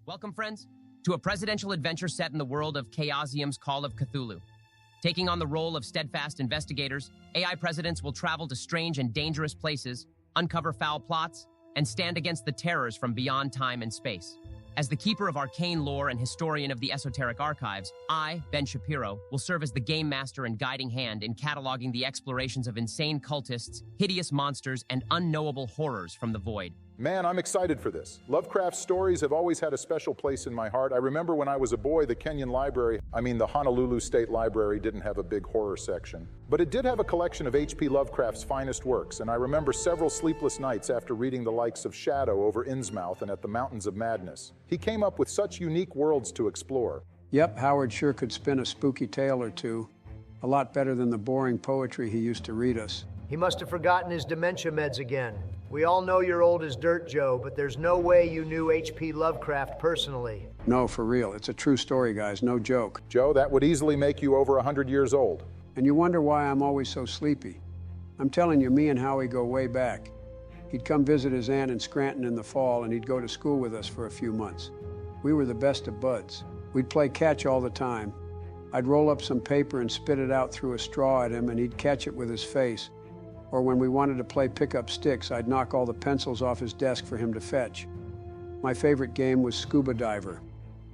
Welcome, friends, to a presidential adventure set in the world of Chaosium's Call of Cthulhu. Taking on the role of steadfast investigators, AI presidents will travel to strange and dangerous places, uncover foul plots, and stand against the terrors from beyond time and space. As the keeper of arcane lore and historian of the esoteric archives, I, Ben Shapiro, will serve as the game master and guiding hand in cataloging the explorations of insane cultists, hideous monsters, and unknowable horrors from the void. Man, I'm excited for this. Lovecraft's stories have always had a special place in my heart. I remember when I was a boy, the the Honolulu State Library didn't have a big horror section. But it did have a collection of H.P. Lovecraft's finest works, and I remember several sleepless nights after reading the likes of Shadow over Innsmouth and At the Mountains of Madness. He came up with such unique worlds to explore. Yep, Howard sure could spin a spooky tale or two. A lot better than the boring poetry he used to read us. He must have forgotten his dementia meds again. We all know you're old as dirt, Joe, but there's no way you knew H.P. Lovecraft personally. No, for real. It's a true story, guys. No joke. Joe, that would easily make you over 100 years old. And you wonder why I'm always so sleepy. I'm telling you, me and Howie go way back. He'd come visit his aunt in Scranton in the fall, and he'd go to school with us for a few months. We were the best of buds. We'd play catch all the time. I'd roll up some paper and spit it out through a straw at him, and he'd catch it with his face. Or when we wanted to play pick-up sticks, I'd knock all the pencils off his desk for him to fetch. My favorite game was Scuba Diver,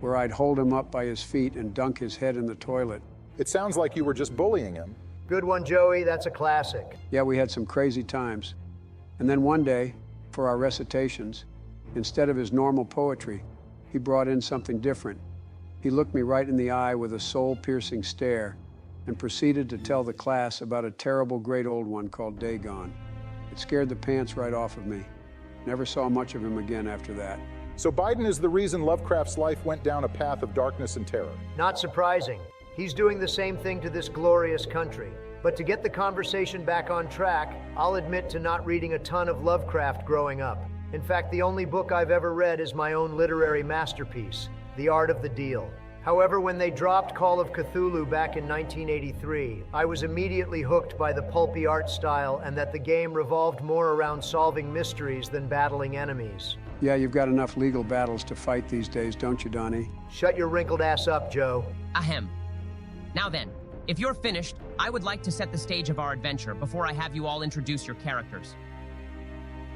where I'd hold him up by his feet and dunk his head in the toilet. It sounds like you were just bullying him. Good one, Joey. That's a classic. Yeah, we had some crazy times. And then one day, for our recitations, instead of his normal poetry, he brought in something different. He looked me right in the eye with a soul-piercing stare and proceeded to tell the class about a terrible great old one called Dagon. It scared the pants right off of me. Never saw much of him again after that. So Biden is the reason Lovecraft's life went down a path of darkness and terror. Not surprising. He's doing the same thing to this glorious country. But to get the conversation back on track, I'll admit to not reading a ton of Lovecraft growing up. In fact, the only book I've ever read is my own literary masterpiece, The Art of the Deal. However, when they dropped Call of Cthulhu back in 1983, I was immediately hooked by the pulpy art style and that the game revolved more around solving mysteries than battling enemies. Yeah, you've got enough legal battles to fight these days, don't you, Donnie? Shut your wrinkled ass up, Joe. Ahem. Now then, if you're finished, I would like to set the stage of our adventure before I have you all introduce your characters.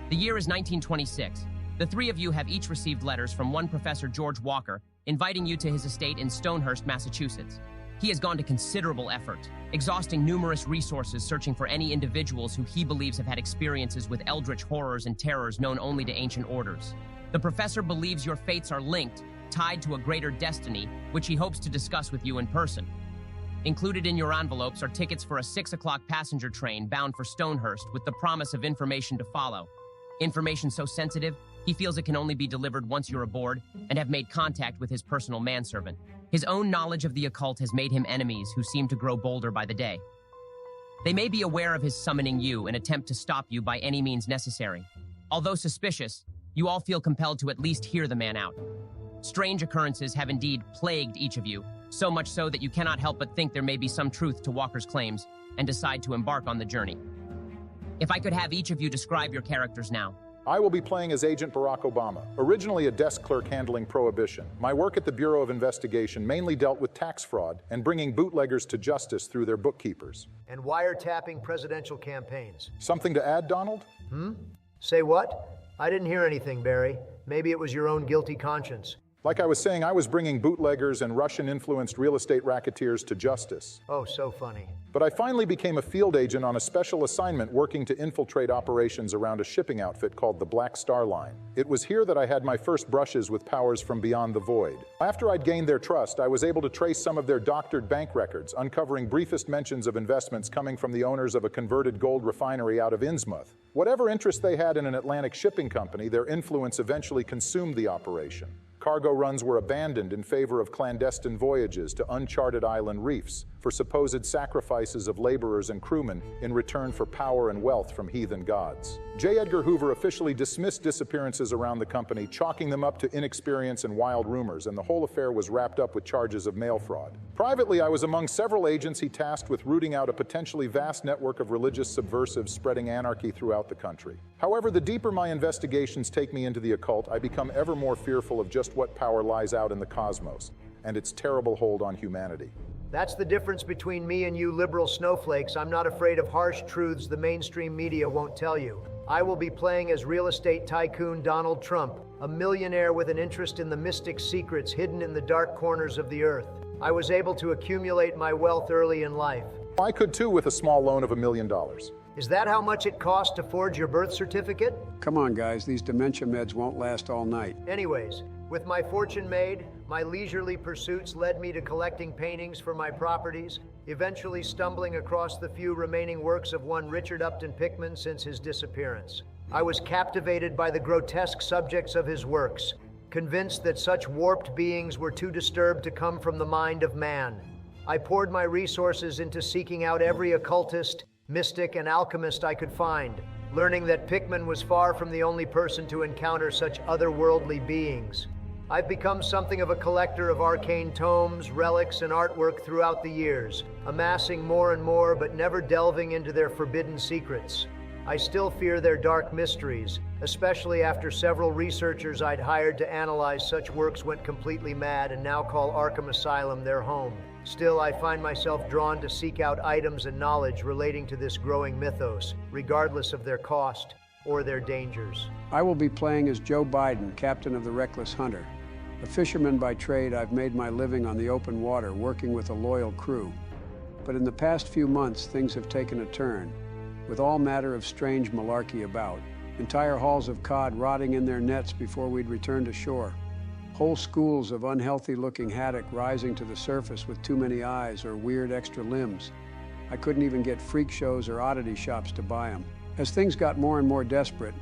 The year is 1926. The three of you have each received letters from one Professor George Walker inviting you to his estate in Stonehurst, Massachusetts. He has gone to considerable effort, exhausting numerous resources searching for any individuals who he believes have had experiences with eldritch horrors and terrors known only to ancient orders. The professor believes your fates are linked, tied to a greater destiny, which he hopes to discuss with you in person. Included in your envelopes are tickets for a 6 o'clock passenger train bound for Stonehurst with the promise of information to follow. Information so sensitive, he feels it can only be delivered once you're aboard and have made contact with his personal manservant. His own knowledge of the occult has made him enemies who seem to grow bolder by the day. They may be aware of his summoning you and attempt to stop you by any means necessary. Although suspicious, you all feel compelled to at least hear the man out. Strange occurrences have indeed plagued each of you, so much so that you cannot help but think there may be some truth to Walker's claims and decide to embark on the journey. If I could have each of you describe your characters now. I will be playing as Agent Barack Obama, originally a desk clerk handling prohibition. My work at the Bureau of Investigation mainly dealt with tax fraud and bringing bootleggers to justice through their bookkeepers. And wiretapping presidential campaigns. Something to add, Donald? Say what? I didn't hear anything, Barry. Maybe it was your own guilty conscience. Like I was saying, I was bringing bootleggers and Russian-influenced real estate racketeers to justice. Oh, so funny. But I finally became a field agent on a special assignment working to infiltrate operations around a shipping outfit called the Black Star Line. It was here that I had my first brushes with powers from beyond the void. After I'd gained their trust, I was able to trace some of their doctored bank records, uncovering briefest mentions of investments coming from the owners of a converted gold refinery out of Innsmouth. Whatever interest they had in an Atlantic shipping company, their influence eventually consumed the operation. Cargo runs were abandoned in favor of clandestine voyages to uncharted island reefs. for supposed sacrifices of laborers and crewmen in return for power and wealth from heathen gods. J. Edgar Hoover officially dismissed disappearances around the company, chalking them up to inexperience and wild rumors, and the whole affair was wrapped up with charges of mail fraud. Privately, I was among several agents he tasked with rooting out a potentially vast network of religious subversives spreading anarchy throughout the country. However, the deeper my investigations take me into the occult, I become ever more fearful of just what power lies out in the cosmos and its terrible hold on humanity. That's the difference between me and you liberal snowflakes. I'm not afraid of harsh truths the mainstream media won't tell you. I will be playing as real estate tycoon Donald Trump, a millionaire with an interest in the mystic secrets hidden in the dark corners of the earth. I was able to accumulate my wealth early in life. I could too with a small loan of $1 million. Is that how much it cost to forge your birth certificate? Come on, guys, these dementia meds won't last all night. Anyways, with my fortune made, my leisurely pursuits led me to collecting paintings for my properties, eventually stumbling across the few remaining works of one Richard Upton Pickman since his disappearance. I was captivated by the grotesque subjects of his works, convinced that such warped beings were too disturbed to come from the mind of man. I poured my resources into seeking out every occultist, mystic, and alchemist I could find, learning that Pickman was far from the only person to encounter such otherworldly beings. I've become something of a collector of arcane tomes, relics, and artwork throughout the years, amassing more and more but never delving into their forbidden secrets. I still fear their dark mysteries, especially after several researchers I'd hired to analyze such works went completely mad and now call Arkham Asylum their home. Still, I find myself drawn to seek out items and knowledge relating to this growing mythos, regardless of their cost or their dangers. I will be playing as Joe Biden, captain of the Reckless Hunter. A fisherman by trade, I've made my living on the open water, working with a loyal crew. But in the past few months, things have taken a turn, with all matter of strange malarkey about. Entire hauls of cod rotting in their nets before we'd return to shore. Whole schools of unhealthy-looking haddock rising to the surface with too many eyes or weird extra limbs. I couldn't even get freak shows or oddity shops to buy them. As things got more and more desperate,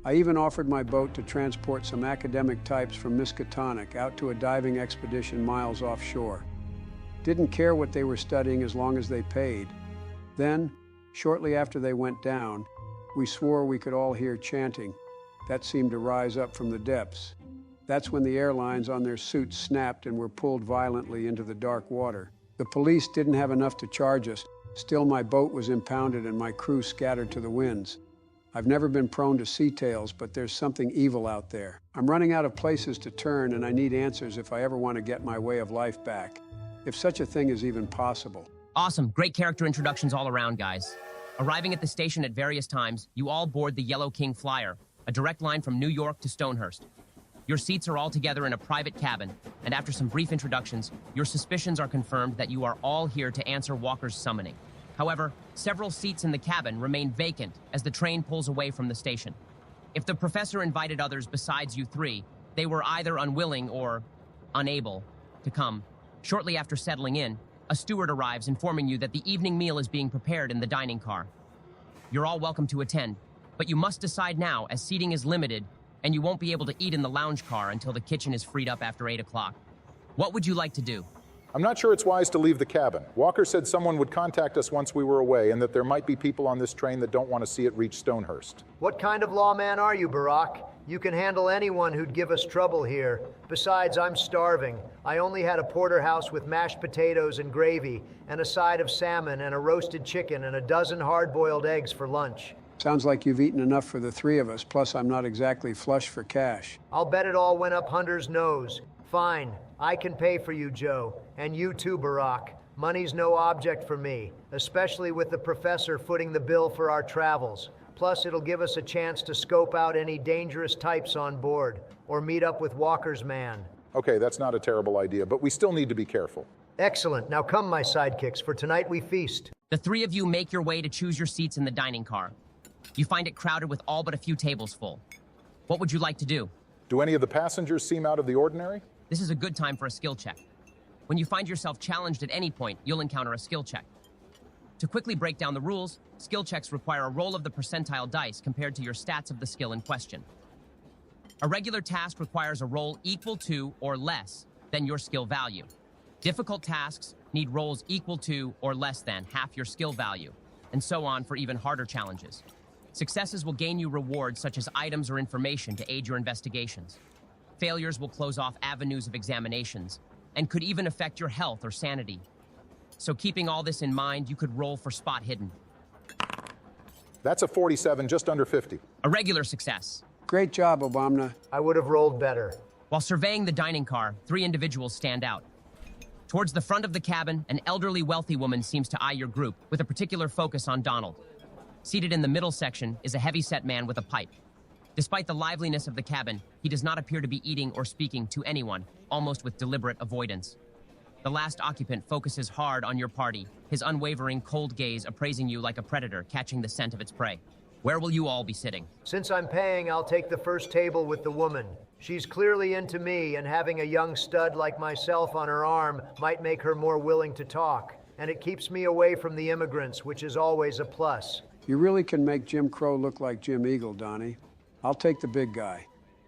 I even offered my boat to transport some academic types from Miskatonic out to a diving expedition miles offshore. Didn't care what they were studying as long as they paid. Then, shortly after they went down, we swore we could all hear chanting. That seemed to rise up from the depths. That's when the airlines on their suits snapped and were pulled violently into the dark water. The police didn't have enough to charge us. Still, my boat was impounded and my crew scattered to the winds. I've never been prone to sea tales, but there's something evil out there. I'm running out of places to turn, and I need answers if I ever want to get my way of life back. If such a thing is even possible. Awesome. Great character introductions all around, guys. Arriving at the station at various times, you all board the Yellow King Flyer, a direct line from New York to Stonehurst. Your seats are all together in a private cabin, and after some brief introductions, your suspicions are confirmed that you are all here to answer Walker's summoning. However, several seats in the cabin remain vacant as the train pulls away from the station. If the professor invited others besides you three, they were either unwilling or unable to come. Shortly after settling in, a steward arrives informing you that the evening meal is being prepared in the dining car. You're all welcome to attend, but you must decide now as seating is limited and you won't be able to eat in the lounge car until the kitchen is freed up after 8 o'clock. What would you like to do? I'm not sure it's wise to leave the cabin. Walker said someone would contact us once we were away and that there might be people on this train that don't want to see it reach Stonehurst. What kind of lawman are you, Barack? You can handle anyone who'd give us trouble here. Besides, I'm starving. I only had a porterhouse with mashed potatoes and gravy, and a side of salmon and a roasted chicken and a dozen hard-boiled eggs for lunch. Sounds like you've eaten enough for the three of us, plus I'm not exactly flush for cash. I'll bet it all went up Hunter's nose. Fine, I can pay for you, Joe. And you too, Barack. Money's no object for me, especially with the professor footing the bill for our travels. Plus, it'll give us a chance to scope out any dangerous types on board, or meet up with Walker's man. Okay, that's not a terrible idea, but we still need to be careful. Excellent. Now come, my sidekicks, for tonight we feast. The three of you make your way to choose your seats in the dining car. You find it crowded with all but a few tables full. What would you like to do? Do any of the passengers seem out of the ordinary? This is a good time for a skill check. When you find yourself challenged at any point, you'll encounter a skill check. To quickly break down the rules, skill checks require a roll of the percentile dice compared to your stats of the skill in question. A regular task requires a roll equal to or less than your skill value. Difficult tasks need rolls equal to or less than half your skill value, and so on for even harder challenges. Successes will gain you rewards such as items or information to aid your investigations. Failures will close off avenues of examinations, and could even affect your health or sanity. So keeping all this in mind, you could roll for spot hidden. That's a 47, just under 50. A regular success. Great job, Obama. I would have rolled better. While surveying the dining car, 3 individuals stand out. Towards the front of the cabin, an elderly, wealthy woman seems to eye your group, with a particular focus on Donald. Seated in the middle section is a heavy-set man with a pipe. Despite the liveliness of the cabin, he does not appear to be eating or speaking to anyone, almost with deliberate avoidance. The last occupant focuses hard on your party, his unwavering, cold gaze appraising you like a predator catching the scent of its prey. Where will you all be sitting? Since I'm paying, I'll take the first table with the woman. She's clearly into me, and having a young stud like myself on her arm might make her more willing to talk. And it keeps me away from the immigrants, which is always a plus. You really can make Jim Crow look like Jim Eagle, Donnie. I'll take the big guy.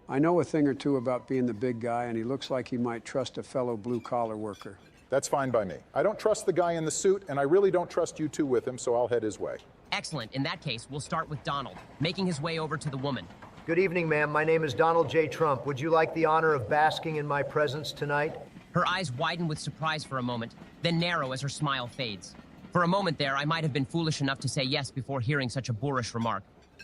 I know a thing or two about being the big guy, and he looks like he might trust a fellow blue-collar worker. That's fine by me. I don't trust the guy in the suit, and I really don't trust you two with him, so I'll head his way. Excellent. In that case, we'll start with Donald, making his way over to the woman. Good evening, ma'am. My name is Donald J. Trump. Would you like the honor of basking in my presence tonight? Her eyes widen with surprise for a moment, then narrow as her smile fades. For a moment there, I might have been foolish enough to say yes before hearing such a boorish remark.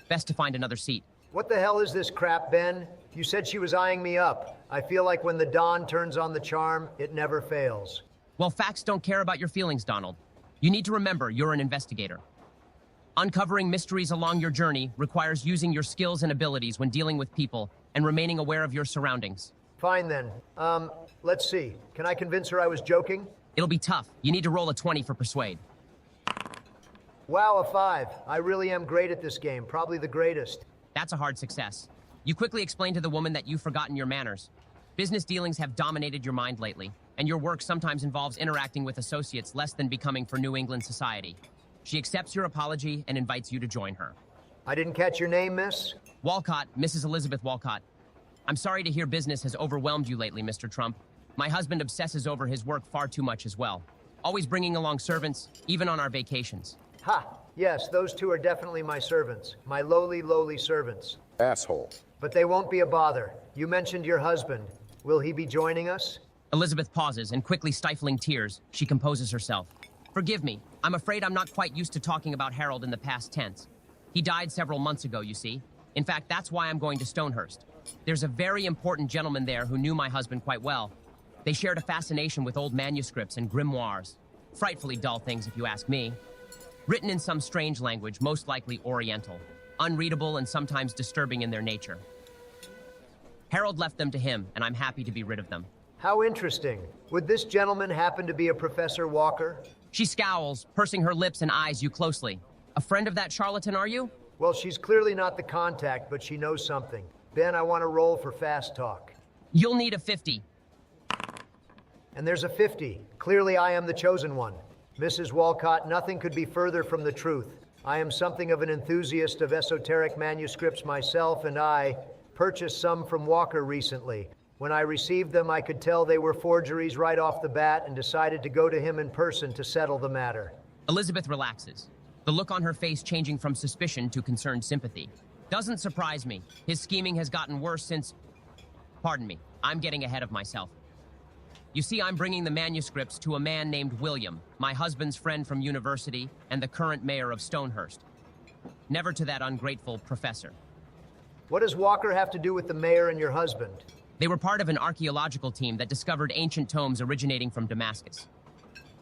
Best to find another seat. What the hell is this crap, Ben? You said she was eyeing me up. I feel like when the Don turns on the charm, it never fails. Well, facts don't care about your feelings, Donald. You need to remember you're an investigator. Uncovering mysteries along your journey requires using your skills and abilities when dealing with people and remaining aware of your surroundings. Fine then. Let's see. Can I convince her I was joking? It'll be tough. You need to roll a 20 for persuade. Wow, a 5. I really am great at this game, probably the greatest. That's a hard success. You quickly explain to the woman that you've forgotten your manners. Business dealings have dominated your mind lately, and your work sometimes involves interacting with associates less than becoming for New England society. She accepts your apology and invites you to join her. I didn't catch your name, miss? Walcott, Mrs. Elizabeth Walcott. I'm sorry to hear business has overwhelmed you lately, Mr. Trump. My husband obsesses over his work far too much as well, always bringing along servants, even on our vacations. Ha! Yes, those two are definitely my servants. My lowly, lowly servants. Asshole. But they won't be a bother. You mentioned your husband. Will he be joining us? Elizabeth pauses, and quickly stifling tears, she composes herself. Forgive me. I'm afraid I'm not quite used to talking about Harold in the past tense. He died several months ago, you see. In fact, that's why I'm going to Stonehurst. There's a very important gentleman there who knew my husband quite well. They shared a fascination with old manuscripts and grimoires. Frightfully dull things, if you ask me. Written in some strange language, most likely Oriental. Unreadable and sometimes disturbing in their nature. Harold left them to him, and I'm happy to be rid of them. How interesting. Would this gentleman happen to be a Professor Walker? She scowls, pursing her lips and eyes you closely. A friend of that charlatan, are you? Well, she's clearly not the contact, but she knows something. Ben, I want to roll for fast talk. You'll need a 50. And there's a 50. Clearly I am the chosen one. Mrs. Walcott, nothing could be further from the truth. I am something of an enthusiast of esoteric manuscripts myself, and I purchased some from Walker recently. When I received them, I could tell they were forgeries right off the bat and decided to go to him in person to settle the matter. Elizabeth relaxes, the look on her face changing from suspicion to concerned sympathy. Doesn't surprise me. His scheming has gotten worse since... Pardon me, I'm getting ahead of myself. You see, I'm bringing the manuscripts to a man named William, my husband's friend from university and the current mayor of Stonehurst. Never to that ungrateful professor. What does Walker have to do with the mayor and your husband? They were part of an archaeological team that discovered ancient tomes originating from Damascus.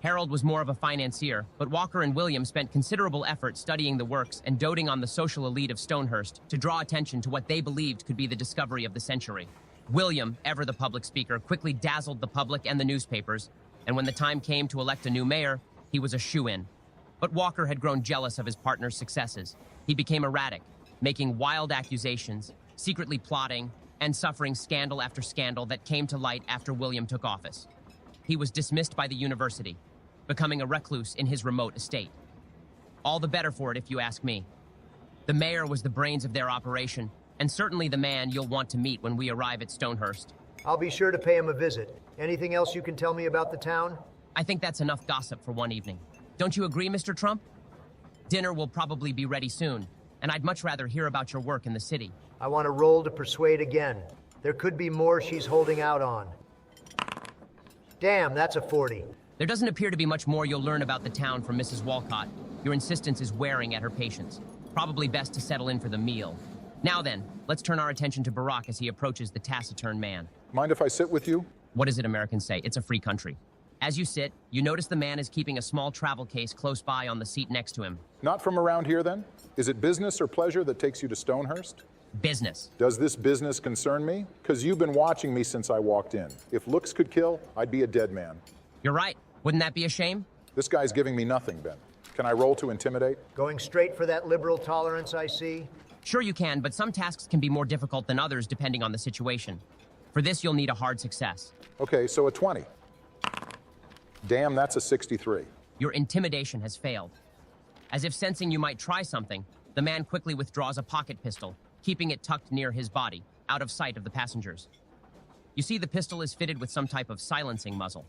Harold was more of a financier, but Walker and William spent considerable effort studying the works and doting on the social elite of Stonehurst to draw attention to what they believed could be the discovery of the century. William, ever the public speaker, quickly dazzled the public and the newspapers, and when the time came to elect a new mayor, he was a shoo-in. But Walker had grown jealous of his partner's successes. He became erratic, making wild accusations, secretly plotting, and suffering scandal after scandal that came to light after William took office. He was dismissed by the university, becoming a recluse in his remote estate. All the better for it, if you ask me. The mayor was the brains of their operation, and certainly the man you'll want to meet when we arrive at Stonehurst. I'll be sure to pay him a visit. Anything else you can tell me about the town? I think that's enough gossip for one evening. Don't you agree, Mr. Trump? Dinner will probably be ready soon, and I'd much rather hear about your work in the city. I want to roll to persuade again. There could be more she's holding out on. Damn, that's a 40. There doesn't appear to be much more you'll learn about the town from Mrs. Walcott. Your insistence is wearing at her patience. Probably best to settle in for the meal. Now then, let's turn our attention to Barack as he approaches the taciturn man. Mind if I sit with you? What does it Americans say? It's a free country. As you sit, you notice the man is keeping a small travel case close by on the seat next to him. Not from around here, then? Is it business or pleasure that takes you to Stonehurst? Business. Does this business concern me? Because you've been watching me since I walked in. If looks could kill, I'd be a dead man. You're right. Wouldn't that be a shame? This guy's giving me nothing, Ben. Can I roll to intimidate? Going straight for that liberal tolerance I see? Sure you can, but some tasks can be more difficult than others depending on the situation. For this, you'll need a hard success. Okay, so a 20. Damn, that's a 63. Your intimidation has failed. As if sensing you might try something, the man quickly withdraws a pocket pistol, keeping it tucked near his body, out of sight of the passengers. You see the pistol is fitted with some type of silencing muzzle.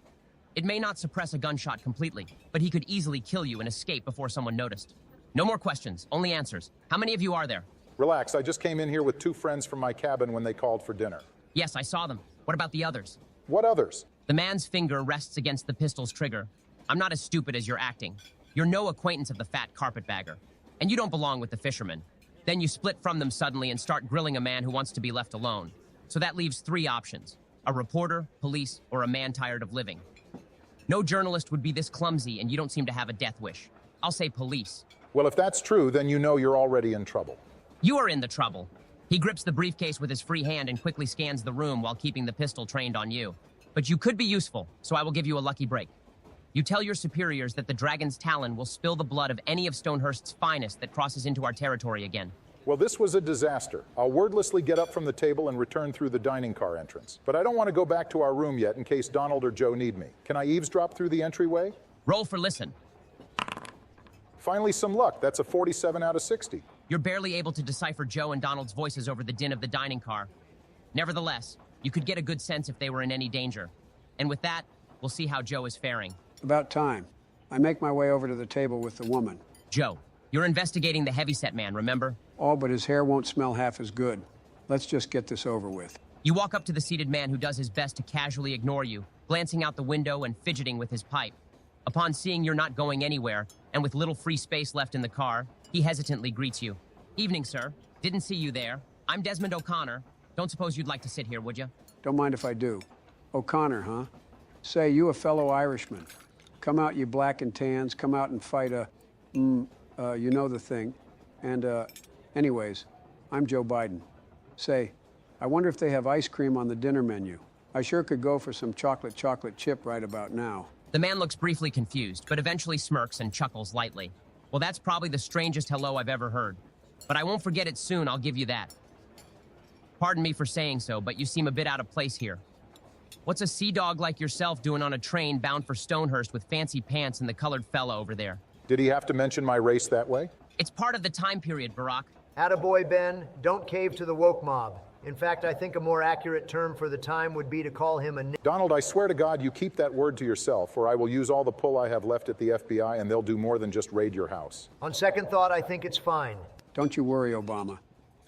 It may not suppress a gunshot completely, but he could easily kill you and escape before someone noticed. No more questions, only answers. How many of you are there? Relax, I just came in here with 2 friends from my cabin when they called for dinner. Yes, I saw them. What about the others? What others? The man's finger rests against the pistol's trigger. I'm not as stupid as you're acting. You're no acquaintance of the fat carpetbagger. And you don't belong with the fishermen. Then you split from them suddenly and start grilling a man who wants to be left alone. So that leaves 3 options. A reporter, police, or a man tired of living. No journalist would be this clumsy, and you don't seem to have a death wish. I'll say police. Well, if that's true, then you know you're already in trouble. You are in the trouble. He grips the briefcase with his free hand and quickly scans the room while keeping the pistol trained on you. But you could be useful, so I will give you a lucky break. You tell your superiors that the dragon's talon will spill the blood of any of Stonehurst's finest that crosses into our territory again. Well, this was a disaster. I'll wordlessly get up from the table and return through the dining car entrance. But I don't want to go back to our room yet in case Donald or Joe need me. Can I eavesdrop through the entryway? Roll for listen. Finally, some luck. That's a 47 out of 60. You're barely able to decipher Joe and Donald's voices over the din of the dining car. Nevertheless, you could get a good sense if they were in any danger. And with that, we'll see how Joe is faring. About time. I make my way over to the table with the woman. Joe, you're investigating the heavyset man, remember? Oh, but his hair won't smell half as good. Let's just get this over with. You walk up to the seated man who does his best to casually ignore you, glancing out the window and fidgeting with his pipe. Upon seeing you're not going anywhere, and with little free space left in the car, he hesitantly greets you. Evening, sir. Didn't see you there. I'm Desmond O'Connor. Don't suppose you'd like to sit here, would you? Don't mind if I do. O'Connor, huh? Say, you a fellow Irishman. Come out, you black and tans. Come out and fight you know the thing. And, anyways, I'm Joe Biden. Say, I wonder if they have ice cream on the dinner menu. I sure could go for some chocolate chip right about now. The man looks briefly confused, but eventually smirks and chuckles lightly. Well, that's probably the strangest hello I've ever heard. But I won't forget it soon, I'll give you that. Pardon me for saying so, but you seem a bit out of place here. What's a sea dog like yourself doing on a train bound for Stonehurst with fancy pants and the colored fella over there? Did he have to mention my race that way? It's part of the time period, Barack. Attaboy, Ben. Don't cave to the woke mob. In fact, I think a more accurate term for the time would be to call him a... Donald, I swear to God, you keep that word to yourself, or I will use all the pull I have left at the FBI, and they'll do more than just raid your house. On second thought, I think it's fine. Don't you worry, Obama.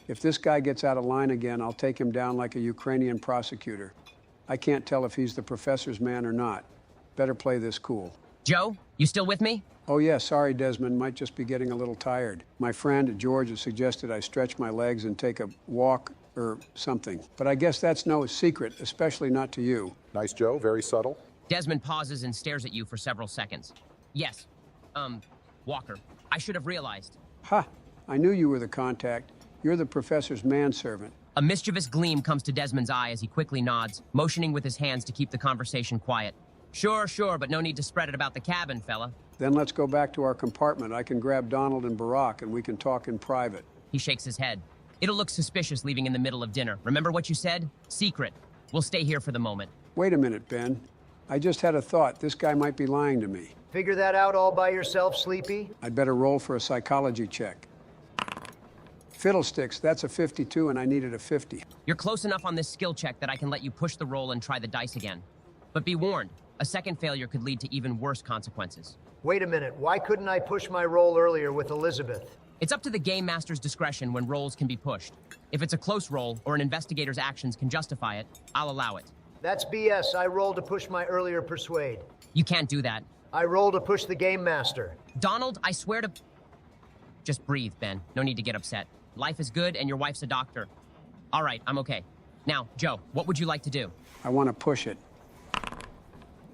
If this guy gets out of line again, I'll take him down like a Ukrainian prosecutor. I can't tell if he's the professor's man or not. Better play this cool. Joe, you still with me? Oh, yeah, sorry, Desmond. Might just be getting a little tired. My friend, George, has suggested I stretch my legs and take a walk or something. But I guess that's no secret, especially not to you. Nice, Joe. Very subtle. Desmond pauses and stares at you for several seconds. Yes. Walker. I should have realized. Ha! I knew you were the contact. You're the professor's manservant. A mischievous gleam comes to Desmond's eye as he quickly nods, motioning with his hands to keep the conversation quiet. Sure, but no need to spread it about the cabin, fella. Then let's go back to our compartment. I can grab Donald and Barack, and we can talk in private. He shakes his head. It'll look suspicious leaving in the middle of dinner. Remember what you said? Secret. We'll stay here for the moment. Wait a minute, Ben. I just had a thought. This guy might be lying to me. Figure that out all by yourself, Sleepy? I'd better roll for a psychology check. Fiddlesticks, that's a 52, and I needed a 50. You're close enough on this skill check that I can let you push the roll and try the dice again. But be warned, A second failure could lead to even worse consequences. Wait a minute, why couldn't I push my roll earlier with Elizabeth? It's up to the Game Master's discretion when rolls can be pushed. If it's a close roll or an investigator's actions can justify it, I'll allow it. That's BS. I rolled to push my earlier persuade. You can't do that. I rolled to push the Game Master. Donald, I swear to... Just breathe, Ben. No need to get upset. Life is good and your wife's a doctor. All right, I'm okay. Now, Joe, what would you like to do? I want to push it.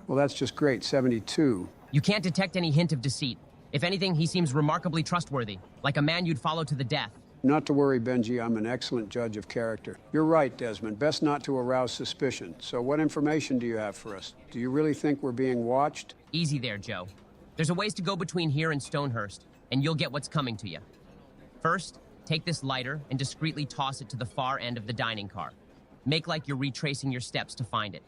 Well, that's just great. 72. You can't detect any hint of deceit. If anything, he seems remarkably trustworthy, like a man you'd follow to the death. Not to worry, Benji. I'm an excellent judge of character. You're right, Desmond. Best not to arouse suspicion. So what information do you have for us? Do you really think we're being watched? Easy there, Joe. There's a ways to go between here and Stonehurst, and you'll get what's coming to you. First, take this lighter and discreetly toss it to the far end of the dining car. Make like you're retracing your steps to find it.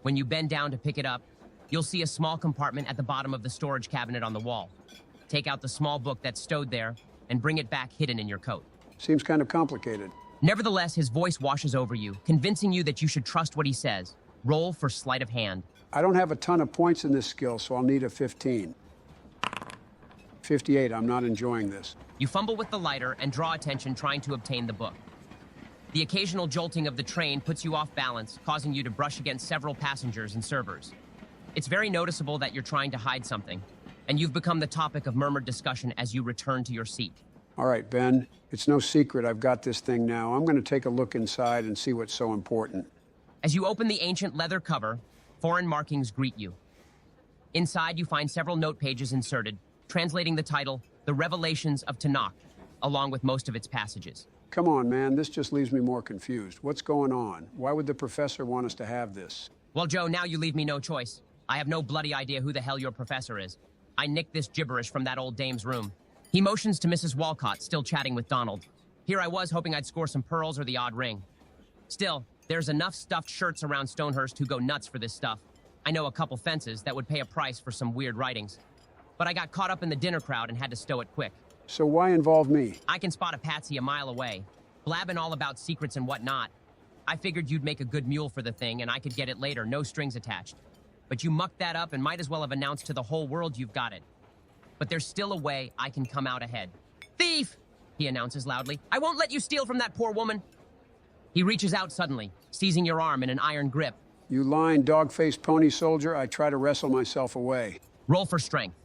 When you bend down to pick it up, you'll see a small compartment at the bottom of the storage cabinet on the wall. Take out the small book that's stowed there and bring it back hidden in your coat. Seems kind of complicated. Nevertheless, his voice washes over you, convincing you that you should trust what he says. Roll for sleight of hand. I don't have a ton of points in this skill, so I'll need a 15. 58, I'm not enjoying this. You fumble with the lighter and draw attention trying to obtain the book. The occasional jolting of the train puts you off balance, causing you to brush against several passengers and servers. It's very noticeable that you're trying to hide something, and you've become the topic of murmured discussion as you return to your seat. All right, Ben, it's no secret I've got this thing now. I'm going to take a look inside and see what's so important. As you open the ancient leather cover, foreign markings greet you. Inside, you find several note pages inserted, translating the title, The Revelations of Tanakh, along with most of its passages. Come on, man, this just leaves me more confused. What's going on? Why would the professor want us to have this? Well, Joe, now you leave me no choice. I have no bloody idea who the hell your professor is. I nicked this gibberish from that old dame's room. He motions to Mrs. Walcott, still chatting with Donald. Here I was, hoping I'd score some pearls or the odd ring. Still, there's enough stuffed shirts around Stonehurst who go nuts for this stuff. I know a couple fences that would pay a price for some weird writings. But I got caught up in the dinner crowd and had to stow it quick. So why involve me? I can spot a patsy a mile away, blabbing all about secrets and whatnot. I figured you'd make a good mule for the thing and I could get it later, no strings attached. But you mucked that up and might as well have announced to the whole world you've got it. But there's still a way I can come out ahead. Thief! He announces loudly. I won't let you steal from that poor woman. He reaches out suddenly, seizing your arm in an iron grip. You lying dog-faced pony soldier, I try to wrestle myself away. Roll for strength.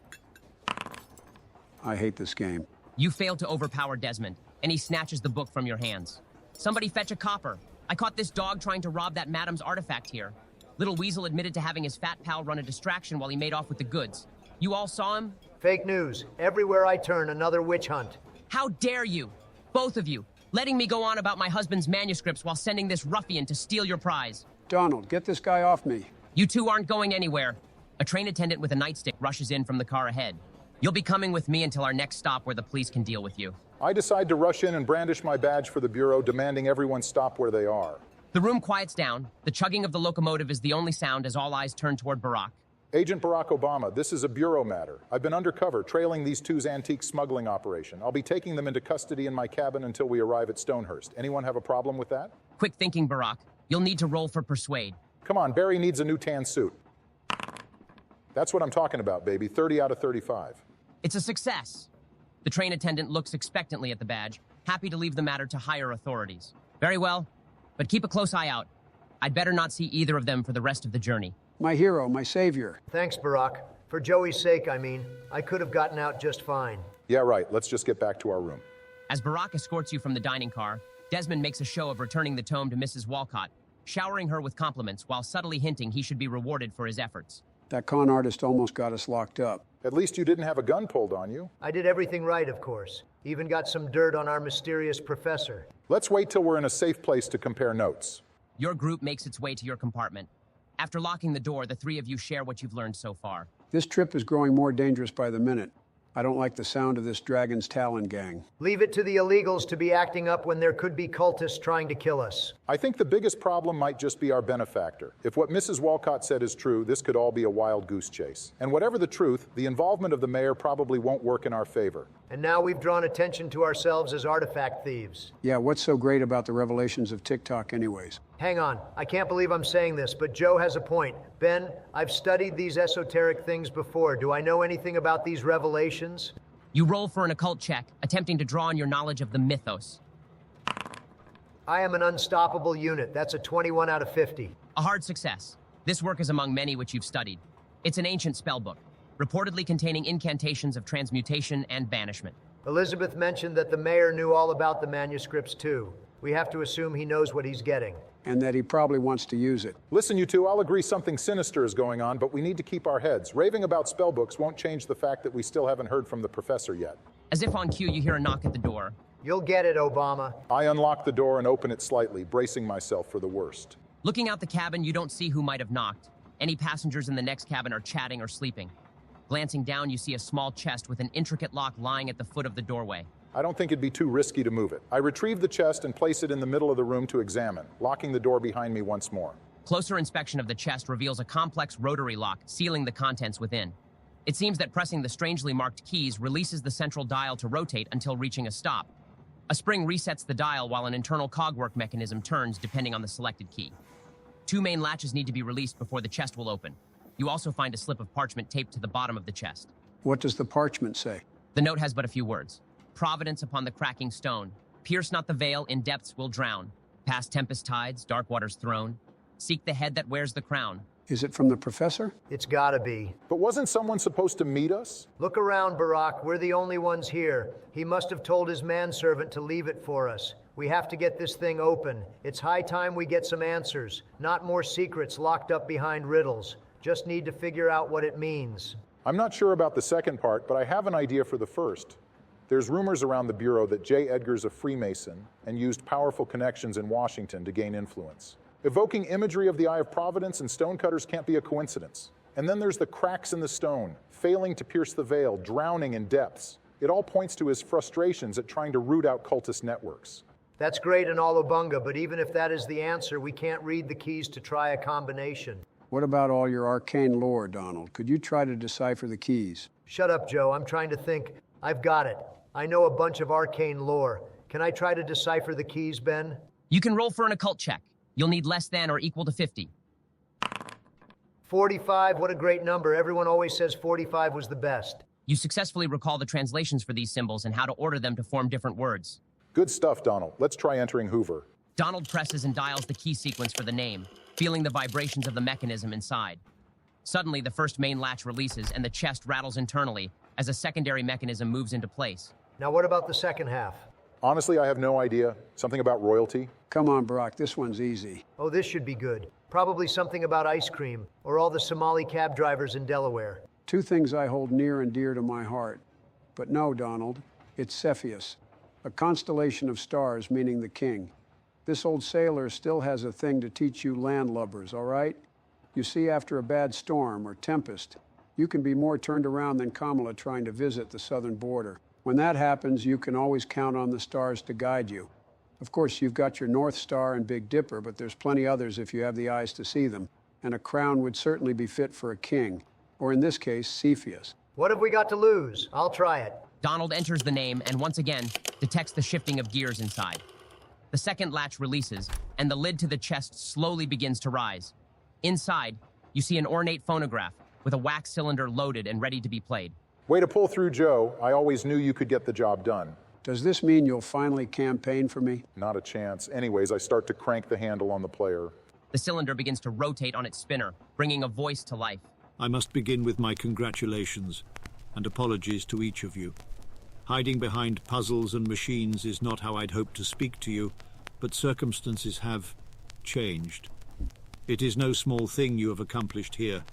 I hate this game. You fail to overpower Desmond, and he snatches the book from your hands. Somebody fetch a copper. I caught this dog trying to rob that madam's artifact here. Little Weasel admitted to having his fat pal run a distraction while he made off with the goods. You all saw him? Fake news. Everywhere I turn, another witch hunt. How dare you, both of you, letting me go on about my husband's manuscripts while sending this ruffian to steal your prize. Donald, get this guy off me. You two aren't going anywhere. A train attendant with a nightstick rushes in from the car ahead. You'll be coming with me until our next stop where the police can deal with you. I decide to rush in and brandish my badge for the Bureau, demanding everyone stop where they are. The room quiets down. The chugging of the locomotive is the only sound as all eyes turn toward Barack. Agent Barack Obama, this is a Bureau matter. I've been undercover, trailing these two's antique smuggling operation. I'll be taking them into custody in my cabin until we arrive at Stonehurst. Anyone have a problem with that? Quick thinking, Barack. You'll need to roll for persuade. Come on, Barry needs a new tan suit. That's what I'm talking about, baby. 30 out of 35. It's a success. The train attendant looks expectantly at the badge, happy to leave the matter to higher authorities. Very well, but keep a close eye out. I'd better not see either of them for the rest of the journey. My hero, my savior. Thanks, Barack. For Joey's sake, I mean. I could have gotten out just fine. Yeah, right. Let's just get back to our room. As Barack escorts you from the dining car, Desmond makes a show of returning the tome to Mrs. Walcott, showering her with compliments while subtly hinting he should be rewarded for his efforts. That con artist almost got us locked up. At least you didn't have a gun pulled on you. I did everything right, of course. Even got some dirt on our mysterious professor. Let's wait till we're in a safe place to compare notes. Your group makes its way to your compartment. After locking the door, the three of you share what you've learned so far. This trip is growing more dangerous by the minute. I don't like the sound of this Dragon's Talon gang. Leave it to the illegals to be acting up when there could be cultists trying to kill us. I think the biggest problem might just be our benefactor. If what Mrs. Walcott said is true, this could all be a wild goose chase. And whatever the truth, the involvement of the mayor probably won't work in our favor. And now we've drawn attention to ourselves as artifact thieves. Yeah, what's so great about the revelations of TikTok anyways? Hang on, I can't believe I'm saying this, but Joe has a point. Ben, I've studied these esoteric things before. Do I know anything about these revelations? You roll for an occult check, attempting to draw on your knowledge of the mythos. I am an unstoppable unit. That's a 21 out of 50. A hard success. This work is among many which you've studied. It's an ancient spellbook, reportedly containing incantations of transmutation and banishment. Elizabeth mentioned that the mayor knew all about the manuscripts too. We have to assume he knows what he's getting. And that he probably wants to use it. Listen, you two, I'll agree something sinister is going on, but we need to keep our heads. Raving about spellbooks won't change the fact that we still haven't heard from the professor yet. As if on cue, you hear a knock at the door. You'll get it, Obama. I unlock the door and open it slightly, bracing myself for the worst. Looking out the cabin, you don't see who might have knocked. Any passengers in the next cabin are chatting or sleeping. Glancing down, you see a small chest with an intricate lock lying at the foot of the doorway. I don't think it'd be too risky to move it. I retrieve the chest and place it in the middle of the room to examine, locking the door behind me once more. Closer inspection of the chest reveals a complex rotary lock, sealing the contents within. It seems that pressing the strangely marked keys releases the central dial to rotate until reaching a stop. A spring resets the dial while an internal cogwork mechanism turns depending on the selected key. 2 main latches need to be released before the chest will open. You also find a slip of parchment taped to the bottom of the chest. What does the parchment say? The note has but a few words. Providence upon the cracking stone. Pierce not the veil, in depths will drown. Past tempest tides, dark waters thrown. Seek the head that wears the crown. Is it from the professor? It's gotta be. But wasn't someone supposed to meet us? Look around, Barack. We're the only ones here. He must have told his manservant to leave it for us. We have to get this thing open. It's high time we get some answers, not more secrets locked up behind riddles. Just need to figure out what it means. I'm not sure about the second part, but I have an idea for the first. There's rumors around the Bureau that J. Edgar's a Freemason and used powerful connections in Washington to gain influence. Evoking imagery of the Eye of Providence and stonecutters can't be a coincidence. And then there's the cracks in the stone, failing to pierce the veil, drowning in depths. It all points to his frustrations at trying to root out cultist networks. That's great and all Obunga, but even if that is the answer, we can't read the keys to try a combination. What about all your arcane lore, Donald? Could you try to decipher the keys? Shut up, Joe. I'm trying to think. I've got it. I know a bunch of arcane lore. Can I try to decipher the keys, Ben? You can roll for an occult check. You'll need less than or equal to 50. 45, what a great number. Everyone always says 45 was the best. You successfully recall the translations for these symbols and how to order them to form different words. Good stuff, Donald. Let's try entering Hoover. Donald presses and dials the key sequence for the name, feeling the vibrations of the mechanism inside. Suddenly, the first main latch releases and the chest rattles internally as a secondary mechanism moves into place. Now what about the second half? Honestly, I have no idea. Something about royalty? Come on, Barack, this one's easy. Oh, this should be good. Probably something about ice cream, or all the Somali cab drivers in Delaware. 2 things I hold near and dear to my heart. But no, Donald, it's Cepheus, a constellation of stars meaning the king. This old sailor still has a thing to teach you landlubbers, all right? You see, after a bad storm or tempest, you can be more turned around than Kamala trying to visit the southern border. When that happens, you can always count on the stars to guide you. Of course, you've got your North Star and Big Dipper, but there's plenty others if you have the eyes to see them. And a crown would certainly be fit for a king, or in this case, Cepheus. What have we got to lose? I'll try it. Donald enters the name and once again detects the shifting of gears inside. The second latch releases, and the lid to the chest slowly begins to rise. Inside, you see an ornate phonograph with a wax cylinder loaded and ready to be played. Way to pull through, Joe. I always knew you could get the job done. Does this mean you'll finally campaign for me? Not a chance. Anyways, I start to crank the handle on the player. The cylinder begins to rotate on its spinner, bringing a voice to life. I must begin with my congratulations and apologies to each of you. Hiding behind puzzles and machines is not how I'd hoped to speak to you, but circumstances have changed. It is no small thing you have accomplished here.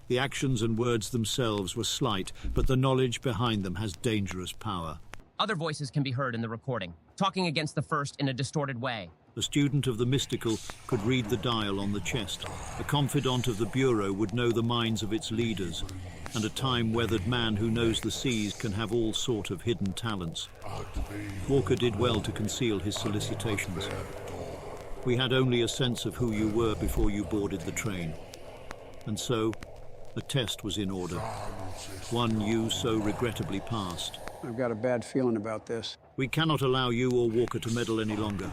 The actions and words themselves were slight, but the knowledge behind them has dangerous power. Other voices can be heard in the recording, talking against the first in a distorted way. A student of the mystical could read the dial on the chest. A confidant of the Bureau would know the minds of its leaders. And a time-weathered man who knows the seas can have all sort of hidden talents. Walker did well to conceal his solicitations. We had only a sense of who you were before you boarded the train. And so, a test was in order. One you so regrettably passed. I've got a bad feeling about this. We cannot allow you or Walker to meddle any longer.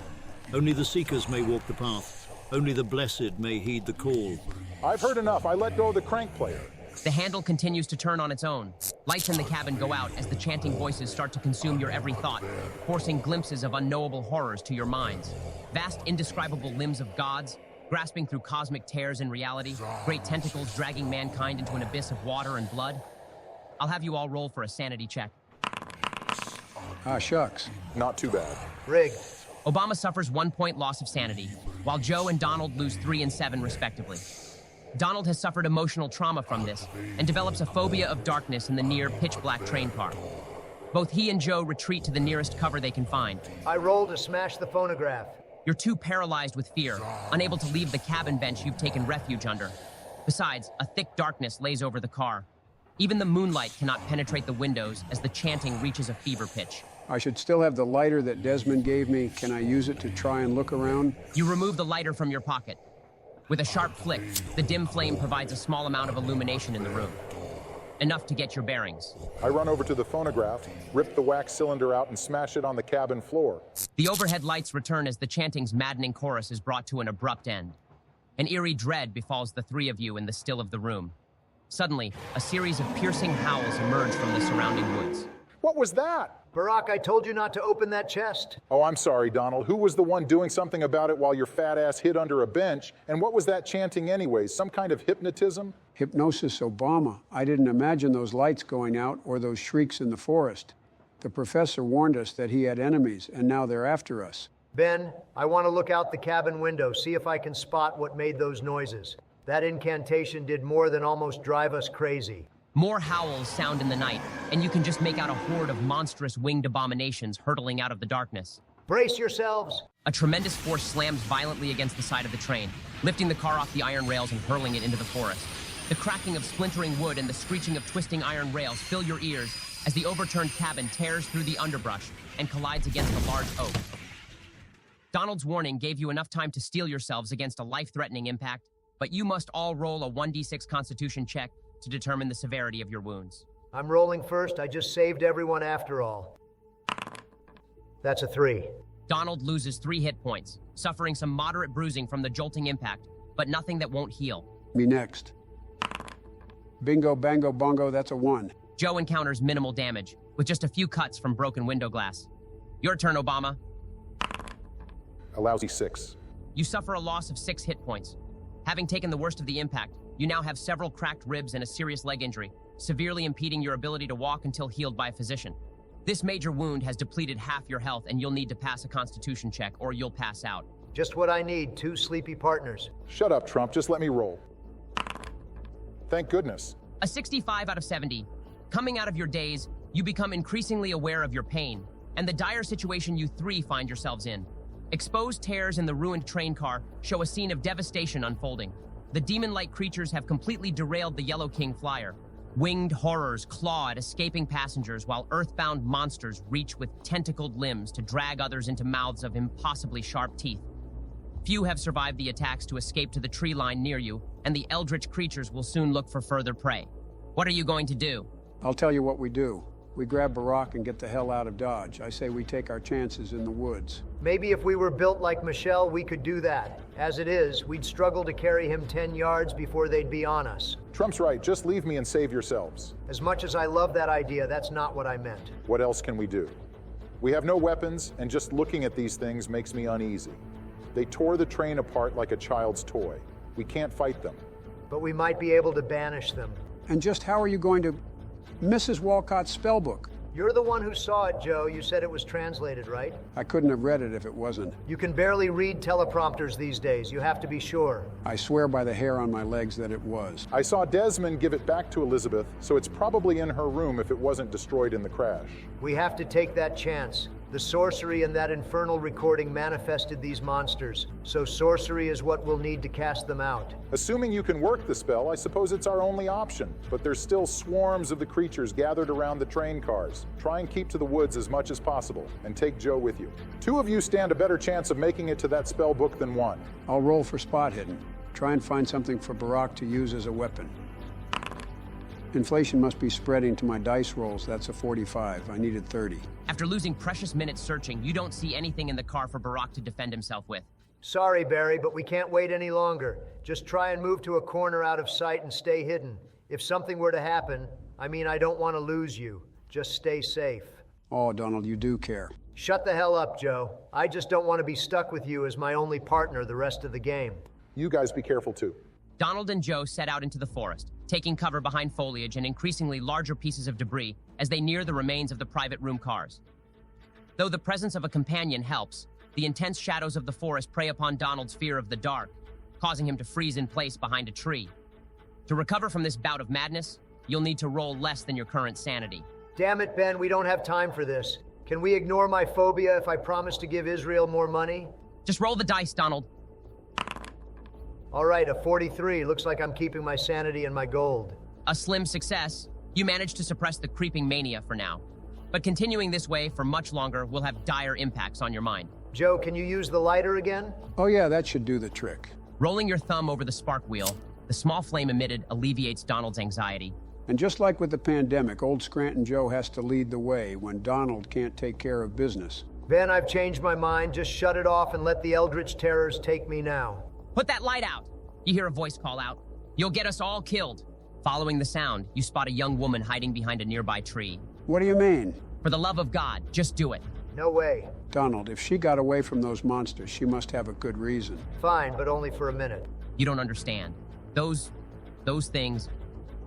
Only the Seekers may walk the path. Only the blessed may heed the call. I've heard enough. I let go of the crank player. The handle continues to turn on its own. Lights in the cabin go out as the chanting voices start to consume your every thought, forcing glimpses of unknowable horrors to your minds. Vast, indescribable limbs of gods, grasping through cosmic tears in reality, great tentacles dragging mankind into an abyss of water and blood. I'll have you all roll for a sanity check. Ah, shucks. Not too bad. Rigged. Obama suffers 1 point loss of sanity, while Joe and Donald lose 3 and 7 respectively. Donald has suffered emotional trauma from this and develops a phobia of darkness in the near pitch-black train car. Both he and Joe retreat to the nearest cover they can find. I roll to smash the phonograph. You're too paralyzed with fear, unable to leave the cabin bench you've taken refuge under. Besides, a thick darkness lays over the car. Even the moonlight cannot penetrate the windows as the chanting reaches a fever pitch. I should still have the lighter that Desmond gave me. Can I use it to try and look around? You remove the lighter from your pocket. With a sharp flick, the dim flame provides a small amount of illumination in the room. Enough to get your bearings. I run over to the phonograph, rip the wax cylinder out, and smash it on the cabin floor. The overhead lights return as the chanting's maddening chorus is brought to an abrupt end. An eerie dread befalls the 3 of you in the still of the room. Suddenly, a series of piercing howls emerge from the surrounding woods. What was that? Barack, I told you not to open that chest. Oh, I'm sorry, Donald. Who was the one doing something about it while your fat ass hid under a bench? And what was that chanting anyways? Some kind of hypnotism? Hypnosis Obama. I didn't imagine those lights going out or those shrieks in the forest. The professor warned us that he had enemies, and now they're after us. Ben, I want to look out the cabin window, see if I can spot what made those noises. That incantation did more than almost drive us crazy. More howls sound in the night, and you can just make out a horde of monstrous winged abominations hurtling out of the darkness. Brace yourselves. A tremendous force slams violently against the side of the train, lifting the car off the iron rails and hurling it into the forest. The cracking of splintering wood and the screeching of twisting iron rails fill your ears as the overturned cabin tears through the underbrush and collides against a large oak. Donald's warning gave you enough time to steel yourselves against a life-threatening impact, but you must all roll a 1d6 Constitution check to determine the severity of your wounds. I'm rolling first. I just saved everyone after all. That's a 3. Donald loses 3 hit points, suffering some moderate bruising from the jolting impact, but nothing that won't heal. Me next. Bingo, bango, bongo, that's a 1. Joe encounters minimal damage, with just a few cuts from broken window glass. Your turn, Obama. A lousy 6. You suffer a loss of 6 hit points. Having taken the worst of the impact, you now have several cracked ribs and a serious leg injury, severely impeding your ability to walk until healed by a physician. This major wound has depleted half your health, and you'll need to pass a Constitution check or you'll pass out. Just what I need, 2 sleepy partners. Shut up, Trump. Just let me roll. Thank goodness. A 65 out of 70. Coming out of your daze, you become increasingly aware of your pain and the dire situation you 3 find yourselves in. Exposed tears in the ruined train car show a scene of devastation unfolding. The demon-like creatures have completely derailed the Yellow King flyer. Winged horrors claw at escaping passengers while earthbound monsters reach with tentacled limbs to drag others into mouths of impossibly sharp teeth. Few have survived the attacks to escape to the tree line near you, and the eldritch creatures will soon look for further prey. What are you going to do? I'll tell you what we do. We grab Barack and get the hell out of Dodge. I say we take our chances in the woods. Maybe if we were built like Michelle, we could do that. As it is, we'd struggle to carry him 10 yards before they'd be on us. Trump's right. Just leave me and save yourselves. As much as I love that idea, that's not what I meant. What else can we do? We have no weapons, and just looking at these things makes me uneasy. They tore the train apart like a child's toy. We can't fight them. But we might be able to banish them. And just how are you going to... Mrs. Walcott's spellbook. You're the one who saw it, Joe. You said it was translated, right? I couldn't have read it if it wasn't. You can barely read teleprompters these days. You have to be sure. I swear by the hair on my legs that it was. I saw Desmond give it back to Elizabeth, so it's probably in her room if it wasn't destroyed in the crash. We have to take that chance. The sorcery in that infernal recording manifested these monsters, so sorcery is what we'll need to cast them out. Assuming you can work the spell, I suppose it's our only option. But there's still swarms of the creatures gathered around the train cars. Try and keep to the woods as much as possible, and take Joe with you. 2 of you stand a better chance of making it to that spell book than 1. I'll roll for spot hidden. Try and find something for Barack to use as a weapon. Inflation must be spreading to my dice rolls. That's a 45. I needed 30. After losing precious minutes searching, you don't see anything in the car for Barack to defend himself with. Sorry, Barry, but we can't wait any longer. Just try and move to a corner out of sight and stay hidden. If something were to happen, I don't want to lose you. Just stay safe. Oh, Donald, you do care. Shut the hell up, Joe. I just don't want to be stuck with you as my only partner the rest of the game. You guys be careful too. Donald and Joe set out into the forest, taking cover behind foliage and increasingly larger pieces of debris as they near the remains of the private room cars. Though the presence of a companion helps, the intense shadows of the forest prey upon Donald's fear of the dark, causing him to freeze in place behind a tree. To recover from this bout of madness, you'll need to roll less than your current sanity. Damn it, Ben, we don't have time for this. Can we ignore my phobia if I promise to give Israel more money? Just roll the dice, Donald. All right, a 43. Looks like I'm keeping my sanity and my gold. A slim success. You managed to suppress the creeping mania for now. But continuing this way for much longer will have dire impacts on your mind. Joe, can you use the lighter again? Oh yeah, that should do the trick. Rolling your thumb over the spark wheel, the small flame emitted alleviates Donald's anxiety. And just like with the pandemic, old Scranton Joe has to lead the way when Donald can't take care of business. Ben, I've changed my mind. Just shut it off and let the eldritch terrors take me now. Put that light out! You hear a voice call out. You'll get us all killed. Following the sound, you spot a young woman hiding behind a nearby tree. What do you mean? For the love of God, just do it. No way. Donald, if she got away from those monsters, she must have a good reason. Fine, but only for a minute. You don't understand. Those things,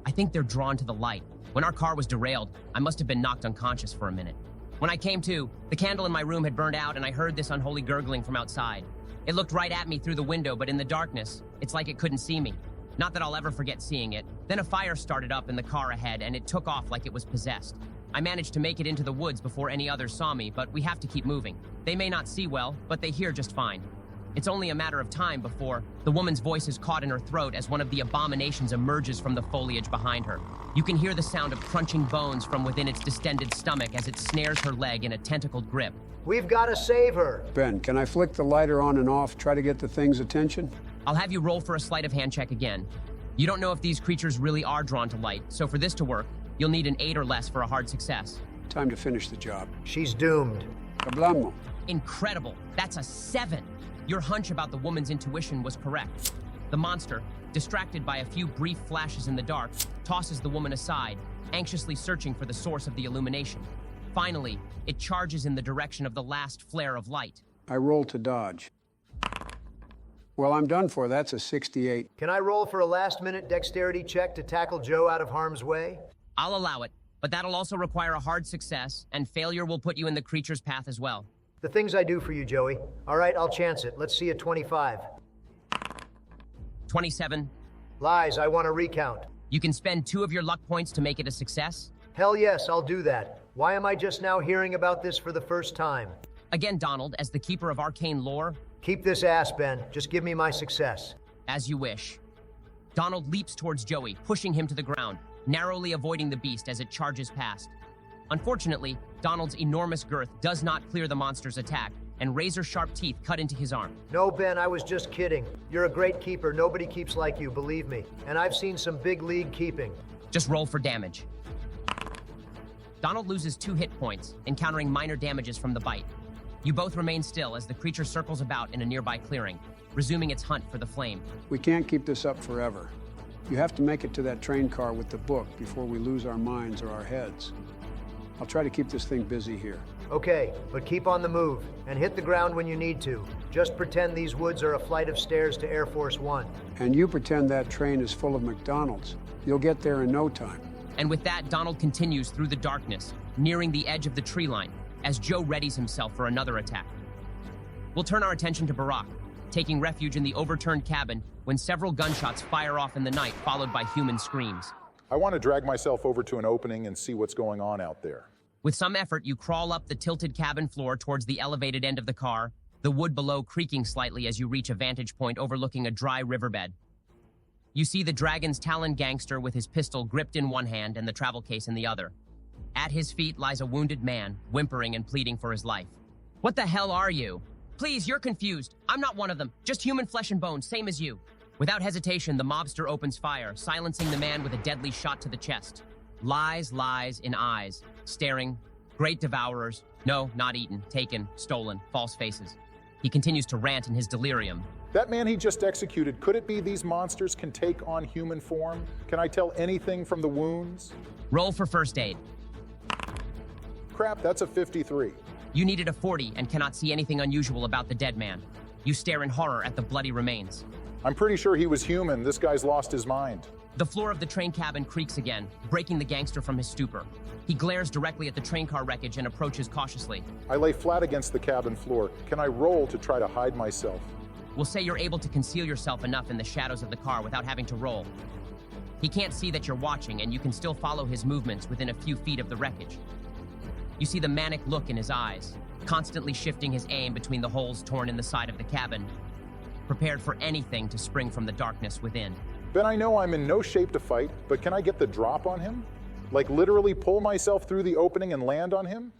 I think they're drawn to the light. When our car was derailed, I must have been knocked unconscious for a minute. When I came to, the candle in my room had burned out and I heard this unholy gurgling from outside. It looked right at me through the window, but in the darkness, it's like it couldn't see me. Not that I'll ever forget seeing it. Then a fire started up in the car ahead and it took off like it was possessed. I managed to make it into the woods before any others saw me, but we have to keep moving. They may not see well, but they hear just fine. It's only a matter of time before the woman's voice is caught in her throat as one of the abominations emerges from the foliage behind her. You can hear the sound of crunching bones from within its distended stomach as it snares her leg in a tentacled grip. We've got to save her. Ben, can I flick the lighter on and off, try to get the thing's attention? I'll have you roll for a sleight of hand check again. You don't know if these creatures really are drawn to light, so for this to work, you'll need an 8 or less for a hard success. Time to finish the job. She's doomed. Hablamos. Incredible. That's a 7. Your hunch about the woman's intuition was correct. The monster, distracted by a few brief flashes in the dark, tosses the woman aside, anxiously searching for the source of the illumination. Finally, it charges in the direction of the last flare of light. I roll to dodge. Well, I'm done for. That's a 68. Can I roll for a last-minute dexterity check to tackle Joe out of harm's way? I'll allow it, but that'll also require a hard success, and failure will put you in the creature's path as well. The things I do for you, Joey. All right, I'll chance it. Let's see a 25. 27. Lies, I want to recount. You can spend 2 of your luck points to make it a success. Hell yes, I'll do that. Why am I just now hearing about this for the first time? Again, Donald, as the keeper of arcane lore. Keep this ass, Ben. Just give me my success. As you wish. Donald leaps towards Joey, pushing him to the ground, narrowly avoiding the beast as it charges past. Unfortunately, Donald's enormous girth does not clear the monster's attack, and razor-sharp teeth cut into his arm. No, Ben, I was just kidding. You're a great keeper. Nobody keeps like you, believe me. And I've seen some big league keeping. Just roll for damage. Donald loses 2 hit points, encountering minor damages from the bite. You both remain still as the creature circles about in a nearby clearing, resuming its hunt for the flame. We can't keep this up forever. You have to make it to that train car with the book before we lose our minds or our heads. I'll try to keep this thing busy here. Okay, but keep on the move, and hit the ground when you need to. Just pretend these woods are a flight of stairs to Air Force One. And you pretend that train is full of McDonald's. You'll get there in no time. And with that, Donald continues through the darkness, nearing the edge of the tree line, as Joe readies himself for another attack. We'll turn our attention to Barack, taking refuge in the overturned cabin when several gunshots fire off in the night, followed by human screams. I want to drag myself over to an opening and see what's going on out there. With some effort, you crawl up the tilted cabin floor towards the elevated end of the car, the wood below creaking slightly as you reach a vantage point overlooking a dry riverbed. You see the Dragon's Talon gangster with his pistol gripped in one hand and the travel case in the other. At his feet lies a wounded man, whimpering and pleading for his life. What the hell are you? Please, you're confused. I'm not one of them. Just human flesh and bone, same as you. Without hesitation, the mobster opens fire, silencing the man with a deadly shot to the chest. Lies, lies in eyes, staring, great devourers. No, not eaten, taken, stolen, false faces. He continues to rant in his delirium. That man he just executed, could it be these monsters can take on human form? Can I tell anything from the wounds? Roll for first aid. Crap, that's a 53. You needed a 40 and cannot see anything unusual about the dead man. You stare in horror at the bloody remains. I'm pretty sure he was human. This guy's lost his mind. The floor of the train cabin creaks again, breaking the gangster from his stupor. He glares directly at the train car wreckage and approaches cautiously. I lay flat against the cabin floor. Can I roll to try to hide myself? We'll say you're able to conceal yourself enough in the shadows of the car without having to roll. He can't see that you're watching, and you can still follow his movements within a few feet of the wreckage. You see the manic look in his eyes, constantly shifting his aim between the holes torn in the side of the cabin, prepared for anything to spring from the darkness within. Ben, I know I'm in no shape to fight, but can I get the drop on him? Like literally pull myself through the opening and land on him?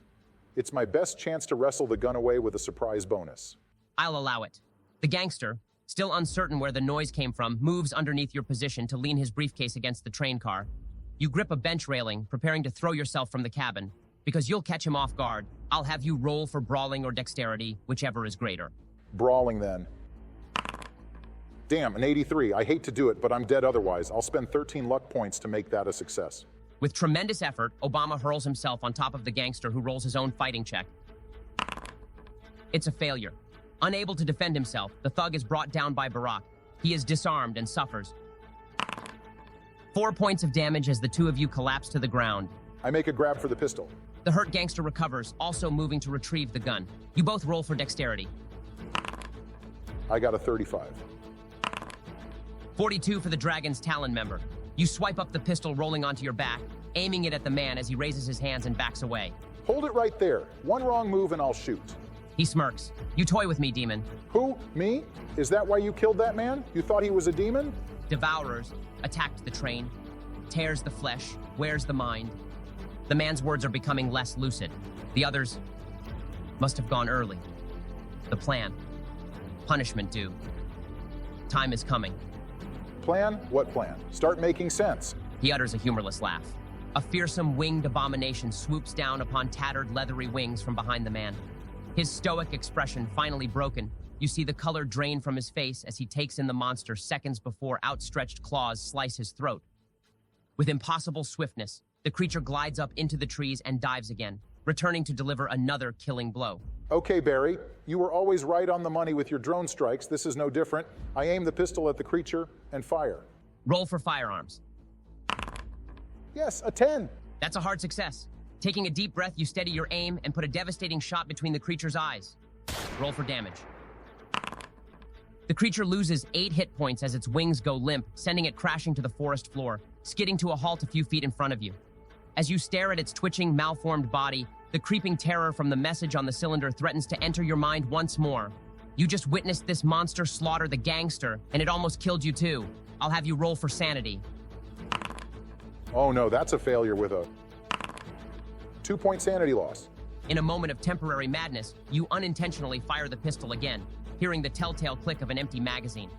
It's my best chance to wrestle the gun away with a surprise bonus. I'll allow it. The gangster, still uncertain where the noise came from, moves underneath your position to lean his briefcase against the train car. You grip a bench railing, preparing to throw yourself from the cabin. Because you'll catch him off guard, I'll have you roll for brawling or dexterity, whichever is greater. Brawling then. Damn, an 83. I hate to do it, but I'm dead otherwise. I'll spend 13 luck points to make that a success. With tremendous effort, Obama hurls himself on top of the gangster who rolls his own fighting check. It's a failure. Unable to defend himself, the thug is brought down by Barack. He is disarmed and suffers 4 points of damage as the two of you collapse to the ground. I make a grab for the pistol. The hurt gangster recovers, also moving to retrieve the gun. You both roll for dexterity. I got a 35. 42 for the Dragon's Talon member. You swipe up the pistol rolling onto your back, aiming it at the man as he raises his hands and backs away. Hold it right there. One wrong move and I'll shoot. He smirks. You toy with me, demon. Who? Me? Is that why you killed that man? You thought he was a demon? Devourers attacked the train, tears the flesh, wears the mind. The man's words are becoming less lucid. The others must have gone early. The plan. Punishment due. Time is coming. Plan? What plan? Start making sense. He utters a humorless laugh. A fearsome winged abomination swoops down upon tattered leathery wings from behind the man. His stoic expression finally broken, you see the color drain from his face as he takes in the monster seconds before outstretched claws slice his throat. With impossible swiftness, the creature glides up into the trees and dives again, returning to deliver another killing blow. Okay, Barry, you were always right on the money with your drone strikes. This is no different. I aim the pistol at the creature and fire. Roll for firearms. Yes, a 10. That's a hard success. Taking a deep breath, you steady your aim and put a devastating shot between the creature's eyes. Roll for damage. The creature loses 8 hit points as its wings go limp, sending it crashing to the forest floor, skidding to a halt a few feet in front of you. As you stare at its twitching, malformed body, the creeping terror from the message on the cylinder threatens to enter your mind once more. You just witnessed this monster slaughter the gangster, and it almost killed you too. I'll have you roll for sanity. Oh no, that's a failure with a 2-point sanity loss. In a moment of temporary madness, you unintentionally fire the pistol again, hearing the telltale click of an empty magazine.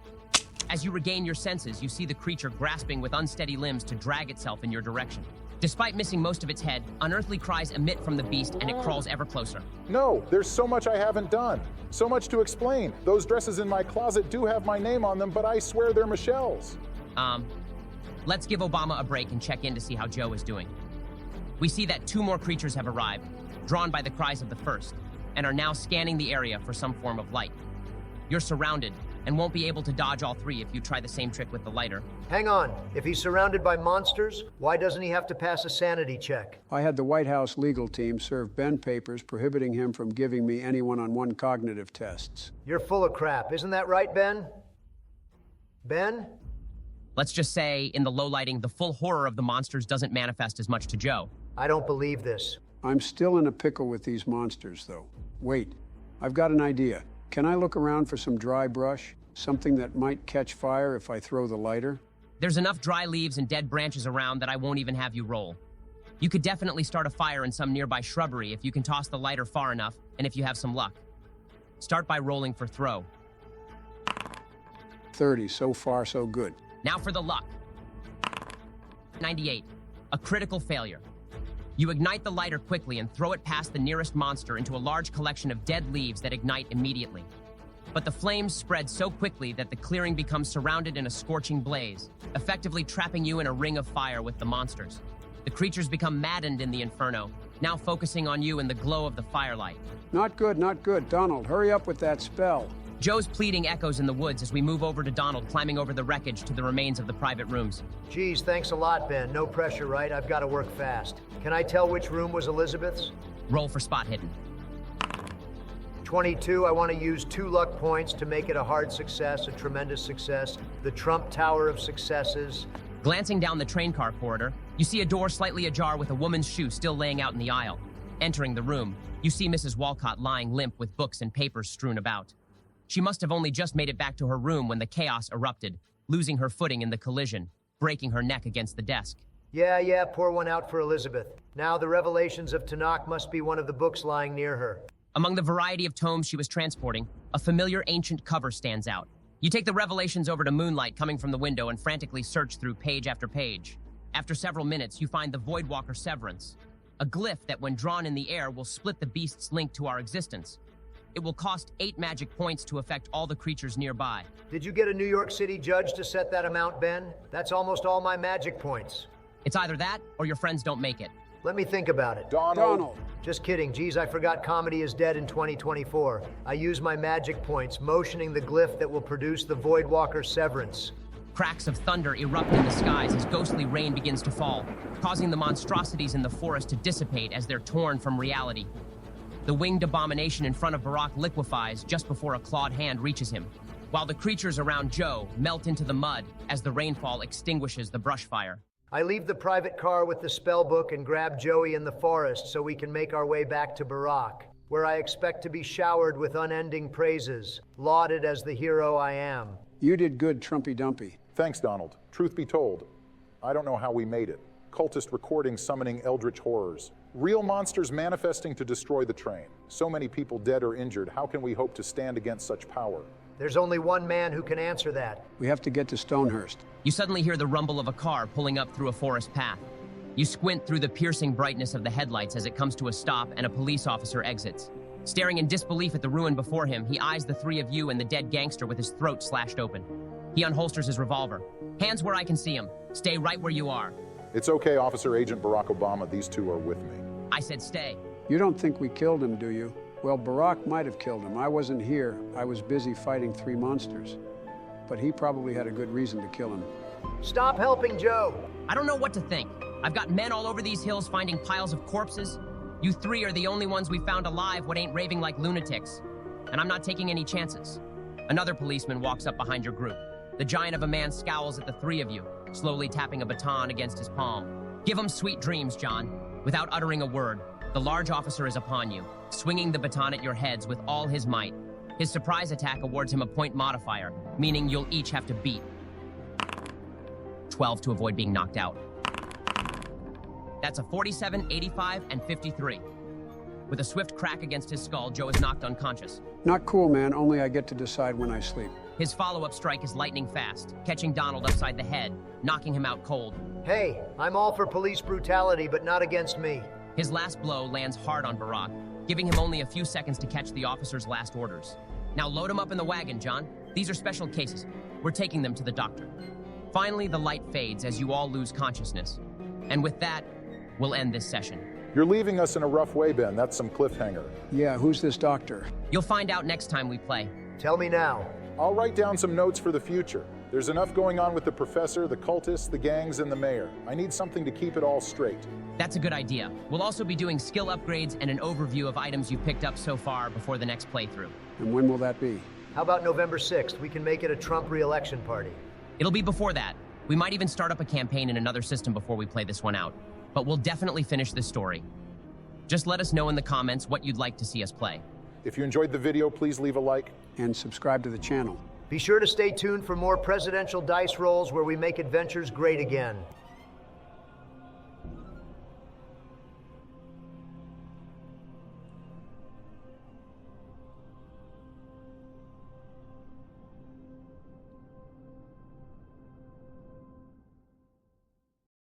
As you regain your senses, you see the creature grasping with unsteady limbs to drag itself in your direction. Despite missing most of its head, unearthly cries emit from the beast and it crawls ever closer. No, there's so much I haven't done. So much to explain. Those dresses in my closet do have my name on them, but I swear they're Michelle's. Let's give Obama a break and check in to see how Joe is doing. We see that 2 more creatures have arrived, drawn by the cries of the first, and are now scanning the area for some form of light. You're surrounded, and won't be able to dodge all 3 if you try the same trick with the lighter. Hang on. If he's surrounded by monsters, why doesn't he have to pass a sanity check? I had the White House legal team serve Ben papers prohibiting him from giving me any one-on-one cognitive tests. You're full of crap. Isn't that right, Ben? Ben? Let's just say, in the low lighting, the full horror of the monsters doesn't manifest as much to Joe. I don't believe this. I'm still in a pickle with these monsters, though. Wait, I've got an idea. Can I look around for some dry brush? Something that might catch fire if I throw the lighter? There's enough dry leaves and dead branches around that I won't even have you roll. You could definitely start a fire in some nearby shrubbery if you can toss the lighter far enough, and if you have some luck. Start by rolling for throw. 30, so far so good. Now for the luck. 98, a critical failure. You ignite the lighter quickly and throw it past the nearest monster into a large collection of dead leaves that ignite immediately. but the flames spread so quickly that the clearing becomes surrounded in a scorching blaze, effectively trapping you in a ring of fire with the monsters. The creatures become maddened in the inferno, now focusing on you in the glow of the firelight. Not good, not good. Donald, hurry up with that spell. Joe's pleading echoes in the woods as we move over to Donald climbing over the wreckage to the remains of the private rooms. Geez, thanks a lot, Ben. No pressure, right? I've got to work fast. Can I tell which room was Elizabeth's? Roll for spot hidden. 22, I want to use 2 luck points to make it a hard success, a tremendous success. The Trump Tower of Successes. Glancing down the train car corridor, you see a door slightly ajar with a woman's shoe still laying out in the aisle. Entering the room, you see Mrs. Walcott lying limp with books and papers strewn about. She must have only just made it back to her room when the chaos erupted, losing her footing in the collision, breaking her neck against the desk. Yeah, pour one out for Elizabeth. Now the Revelations of Tanakh must be one of the books lying near her. Among the variety of tomes she was transporting, a familiar ancient cover stands out. You take the Revelations over to Moonlight coming from the window and frantically search through page after page. After several minutes, you find the Voidwalker Severance, a glyph that when drawn in the air will split the beast's link to our existence. It will cost 8 magic points to affect all the creatures nearby. Did you get a New York City judge to set that amount, Ben? That's almost all my magic points. It's either that or your friends don't make it. Let me think about it. Donald. Just kidding. Geez, I forgot comedy is dead in 2024. I use my magic points, motioning the glyph that will produce the Voidwalker Severance. Cracks of thunder erupt in the skies as ghostly rain begins to fall, causing the monstrosities in the forest to dissipate as they're torn from reality. The winged abomination in front of Barack liquefies just before a clawed hand reaches him, while the creatures around Joe melt into the mud as the rainfall extinguishes the brush fire. I leave the private car with the spell book and grab Joey in the forest so we can make our way back to Barack, where I expect to be showered with unending praises, lauded as the hero I am. You did good, Trumpy Dumpy. Thanks, Donald. Truth be told, I don't know how we made it. Cultist recordings summoning eldritch horrors. Real monsters manifesting to destroy the train. So many people dead or injured. How can we hope to stand against such power? There's only one man who can answer that. We have to get to Stonehurst. You suddenly hear the rumble of a car pulling up through a forest path. You squint through the piercing brightness of the headlights as it comes to a stop and a police officer exits. Staring in disbelief at the ruin before him, he eyes the 3 of you and the dead gangster with his throat slashed open. He unholsters his revolver. Hands where I can see him. Stay right where you are. It's okay, Officer Agent Barack Obama. These 2 are with me. I said stay. You don't think we killed him, do you? Well, Barack might have killed him. I wasn't here. I was busy fighting 3 monsters. But he probably had a good reason to kill him. Stop helping Joe! I don't know what to think. I've got men all over these hills finding piles of corpses. You 3 are the only ones we found alive what ain't raving like lunatics. And I'm not taking any chances. Another policeman walks up behind your group. The giant of a man scowls at the 3 of you, slowly tapping a baton against his palm. Give him sweet dreams, John. Without uttering a word, the large officer is upon you, swinging the baton at your heads with all his might. His surprise attack awards him a point modifier, meaning you'll each have to beat 12 to avoid being knocked out. That's a 47, 85, and 53. With a swift crack against his skull, Joe is knocked unconscious. Not cool, man. Only I get to decide when I sleep. His follow-up strike is lightning fast, catching Donald upside the head, knocking him out cold. Hey, I'm all for police brutality, but not against me. His last blow lands hard on Barack, giving him only a few seconds to catch the officer's last orders. Now load him up in the wagon, John. These are special cases. We're taking them to the doctor. Finally, the light fades as you all lose consciousness. And with that, we'll end this session. You're leaving us in a rough way, Ben. That's some cliffhanger. Yeah, who's this doctor? You'll find out next time we play. Tell me now. I'll write down some notes for the future. There's enough going on with the professor, the cultists, the gangs, and the mayor. I need something to keep it all straight. That's a good idea. We'll also be doing skill upgrades and an overview of items you've picked up so far before the next playthrough. And when will that be? How about November 6th? We can make it a Trump re-election party. It'll be before that. We might even start up a campaign in another system before we play this one out. But we'll definitely finish this story. Just let us know in the comments what you'd like to see us play. If you enjoyed the video, please leave a like. And subscribe to the channel. Be sure to stay tuned for more presidential dice rolls where we make adventures great again.